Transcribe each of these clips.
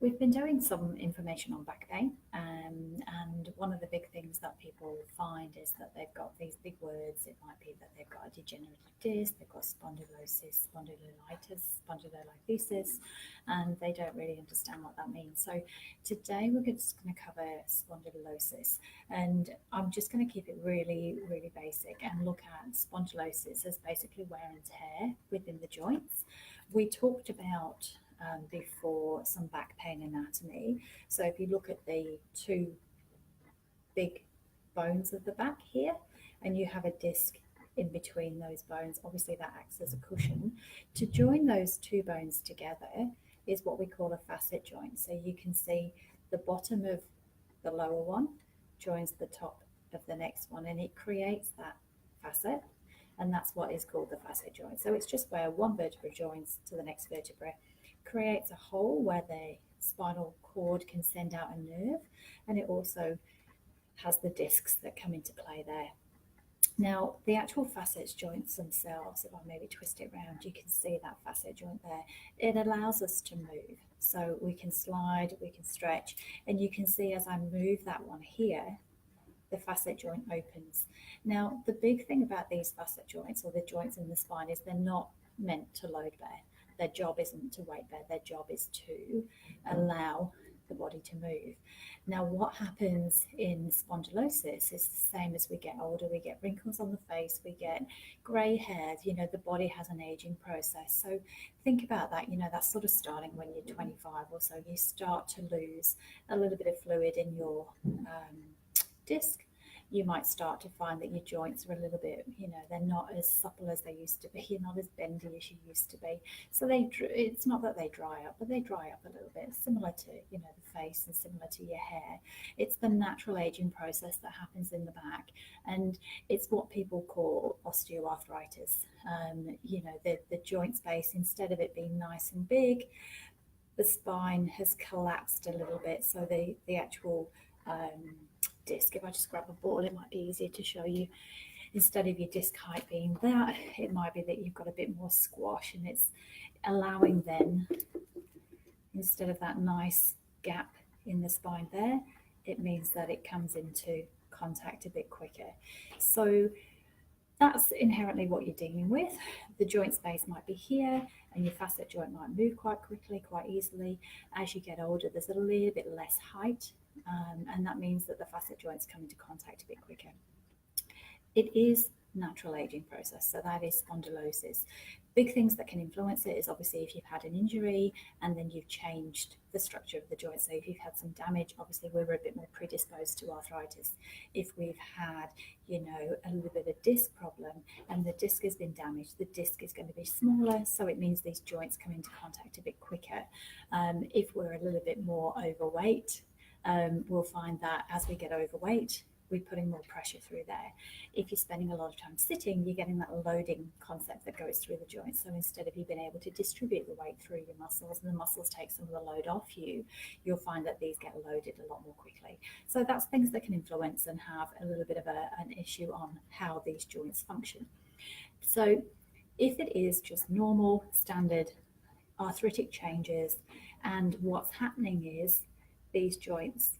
We've been doing some information on back pain, and one of the big things that people find is that they've got these big words. It might be that they've got a degenerative disc, they've got spondylosis, spondylolysis, and they don't really understand what that means. So today we're just going to cover spondylosis, and I'm just going to keep it really, really basic and look at spondylosis as basically wear and tear within the joints. We talked about before some back pain anatomy. So if you look at the two big bones of the back here, and you have a disc in between those bones, obviously that acts as a cushion. To join those two bones together is what we call a facet joint. So you can see the bottom of the lower one joins the top of the next one, and it creates that facet, and that's what is called the facet joint. So it's just where one vertebra joins to the next vertebra, creates a hole where the spinal cord can send out a nerve, and it also has the discs that come into play there. Now, the actual facet joints themselves, if I maybe twist it around, you can see that facet joint there. It allows us to move. So we can slide, we can stretch, and you can see as I move that one here, the facet joint opens. Now, the big thing about these facet joints, or the joints in the spine, is they're not meant to load bear. Their job isn't to weight bear, their job is to allow the body to move. Now, what happens in spondylosis is the same as we get older. We get wrinkles on the face, we get grey hairs, the body has an aging process. So think about that, that's sort of starting when you're 25 or so. You start to lose a little bit of fluid in your disc. You might start to find that your joints are a little bit, they're not as supple as they used to be. You're not as bendy as you used to be. So it's not that they dry up, but they dry up a little bit, similar to, the face and similar to your hair. It's the natural aging process that happens in the back. And it's what people call osteoarthritis. The joint space, instead of it being nice and big, the spine has collapsed a little bit. So the actual disc, if I just grab a ball, it might be easier to show you. Instead of your disc height being that, it might be that you've got a bit more squash, and it's allowing then, instead of that nice gap in the spine there, it means that it comes into contact a bit quicker. So that's inherently what you're dealing with. The joint space might be here, and your facet joint might move quite quickly, quite easily. As you get older, there's a little bit less height, and that means that the facet joints come into contact a bit quicker. It is natural aging process, so that is spondylosis. Big things that can influence it is obviously if you've had an injury and then you've changed the structure of the joint. So if you've had some damage, obviously we're a bit more predisposed to arthritis. If we've had, a little bit of disc problem and the disc has been damaged, the disc is going to be smaller, so it means these joints come into contact a bit quicker. If we're a little bit more overweight, we'll find that as we get overweight, we're putting more pressure through there. If you're spending a lot of time sitting, you're getting that loading concept that goes through the joints. So instead of you being able to distribute the weight through your muscles and the muscles take some of the load off you, you'll find that these get loaded a lot more quickly. So that's things that can influence and have a little bit of an issue on how these joints function. So if it is just normal, standard arthritic changes, and what's happening is these joints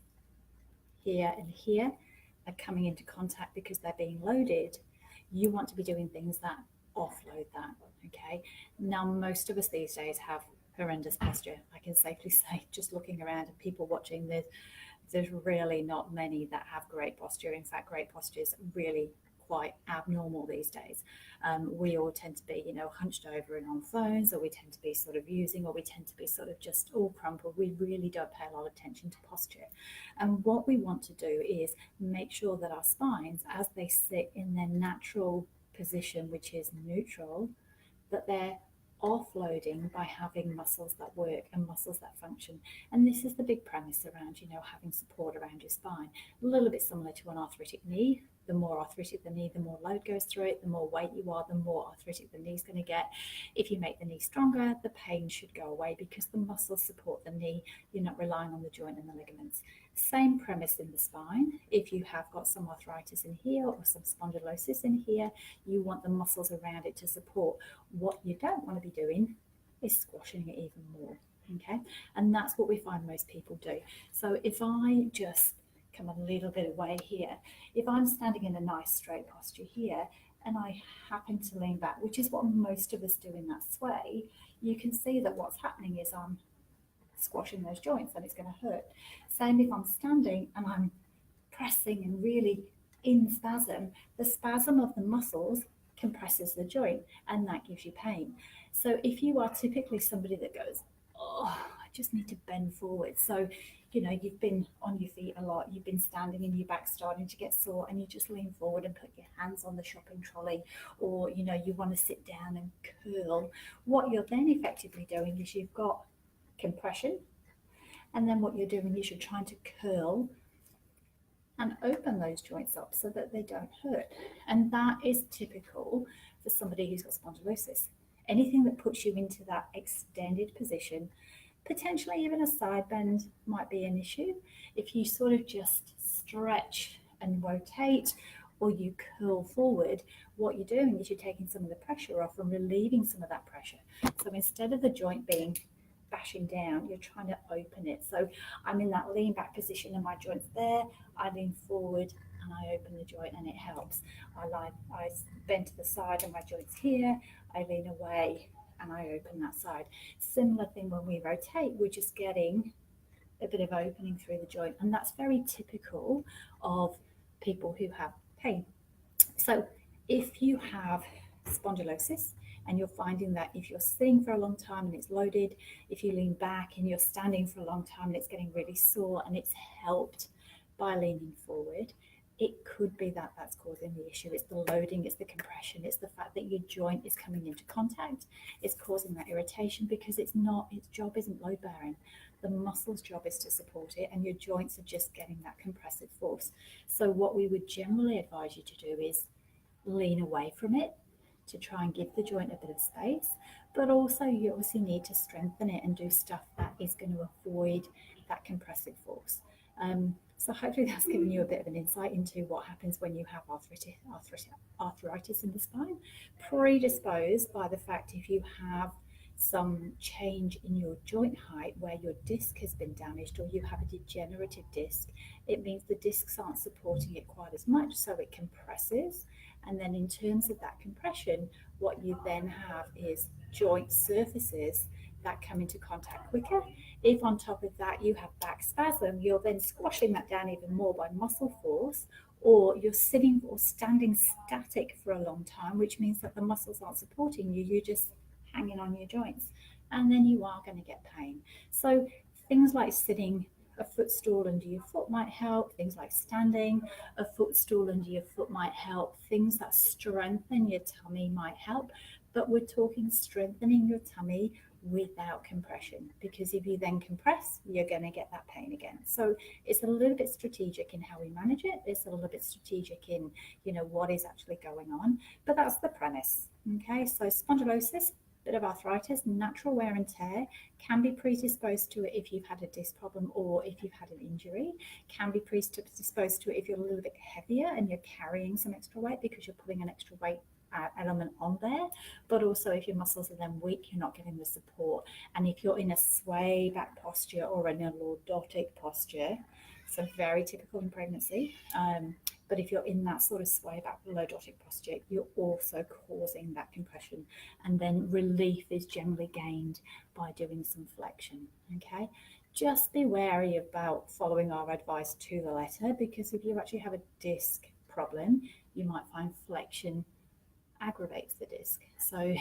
here and here are coming into contact because they're being loaded, you want to be doing things that offload that, okay? Now, most of us these days have horrendous posture. I can safely say, just looking around and people watching, there's really not many that have great posture. In fact, great posture is really quite abnormal these days. We all tend to be, hunched over and on phones, or we tend to be sort of using, or we tend to be sort of just all crumpled. We really don't pay a lot of attention to posture. And what we want to do is make sure that our spines, as they sit in their natural position, which is neutral, that they're offloading by having muscles that work and muscles that function. And this is the big premise around, having support around your spine. A little bit similar to an arthritic knee. The more arthritic the knee, the more load goes through it. The more weight you are, the more arthritic the knee's going to get. If you make the knee stronger, the pain should go away because the muscles support the knee. You're not relying on the joint and the ligaments. Same premise in the spine. If you have got some arthritis in here or some spondylosis in here, you want the muscles around it to support. What you don't want to be doing is squashing it even more. Okay, and that's what we find most people do. So if I just come a little bit away here, if I'm standing in a nice straight posture here and I happen to lean back, which is what most of us do in that sway, you can see that what's happening is I'm squashing those joints and it's going to hurt. Same if I'm standing and I'm pressing and really in spasm, the spasm of the muscles compresses the joint and that gives you pain. So if you are typically somebody that goes, oh, I just need to bend forward. So, you know, you've been on your feet a lot, you've been standing and your back's starting to get sore and you just lean forward and put your hands on the shopping trolley, or, you know, you want to sit down and curl. What you're then effectively doing is you've got compression, and then what you're doing is you're trying to curl and open those joints up so that they don't hurt. And that is typical for somebody who's got spondylosis. Anything that puts you into that extended position, potentially even a side bend might be an issue. If you sort of just stretch and rotate or you curl forward, what you're doing is you're taking some of the pressure off and relieving some of that pressure. So instead of the joint being bashing down, you're trying to open it. So I'm in that lean back position and my joint's there, I lean forward and I open the joint and it helps. I bend to the side and my joint's here, I lean away and I open that side. Similar thing when we rotate, we're just getting a bit of opening through the joint, and that's very typical of people who have pain. So if you have spondylosis and you're finding that if you're sitting for a long time and it's loaded, if you lean back and you're standing for a long time and it's getting really sore and it's helped by leaning forward, it could be that that's causing the issue. It's the loading, it's the compression, it's the fact that your joint is coming into contact, it's causing that irritation because its job isn't load bearing. The muscle's job is to support it, and your joints are just getting that compressive force. So what we would generally advise you to do is lean away from it to try and give the joint a bit of space, but also you obviously need to strengthen it and do stuff that is going to avoid that compressive force. So hopefully that's given you a bit of an insight into what happens when you have arthritis in the spine, predisposed by the fact if you have some change in your joint height where your disc has been damaged or you have a degenerative disc, it means the discs aren't supporting it quite as much, so it compresses. And then in terms of that compression, what you then have is joint surfaces that come into contact quicker. If on top of that you have back spasm, you're then squashing that down even more by muscle force, or you're sitting or standing static for a long time, which means that the muscles aren't supporting you, you're just hanging on your joints, and then you are going to get pain. So things like sitting, a footstool under your foot might help. Things like standing, a footstool under your foot might help. Things that strengthen your tummy might help. But we're talking strengthening your tummy without compression, because if you then compress, you're going to get that pain again. So it's a little bit strategic in how we manage it. It's a little bit strategic in, you know, what is actually going on. But that's the premise. Okay, so spondylosis, bit of arthritis, natural wear and tear, can be predisposed to it if you've had a disc problem or if you've had an injury, can be predisposed to it if you're a little bit heavier and you're carrying some extra weight because you're putting an extra weight element on there, but also if your muscles are then weak, you're not getting the support. And if you're in a sway back posture or in a lordotic posture, so very typical in pregnancy, but if you're in that sort of sway back lordotic posture, you're also causing that compression, and then relief is generally gained by doing some flexion. Okay, just be wary about following our advice to the letter, because if you actually have a disc problem, you might find flexion aggravates the disc. So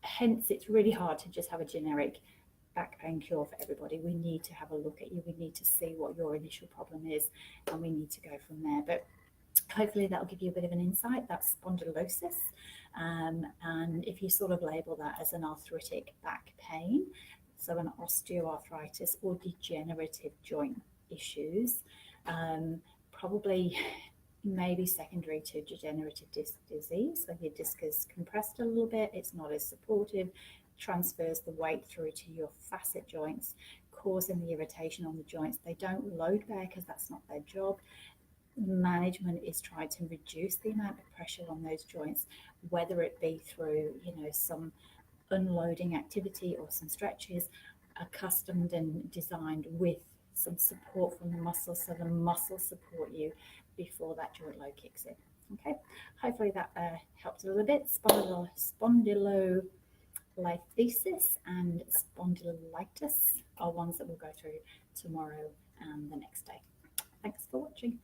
hence it's really hard to just have a generic back pain cure for everybody. We need to have a look at you, we need to see what your initial problem is, and we need to go from there. But hopefully that'll give you a bit of an insight. That's spondylosis, and if you sort of label that as an arthritic back pain, so an osteoarthritis or degenerative joint issues, probably maybe secondary to degenerative disc disease. So your disc is compressed a little bit, it's not as supportive, transfers the weight through to your facet joints, causing the irritation on the joints. They don't load bear because that's not their job. Management is trying to reduce the amount of pressure on those joints, whether it be through, you know, some unloading activity or some stretches, accustomed and designed with some support from the muscles, so the muscles support you before that joint load kicks in. Okay, hopefully that helped a little bit. Spondylolisthesis and spondylitis are ones that we'll go through tomorrow and the next day. Thanks for watching.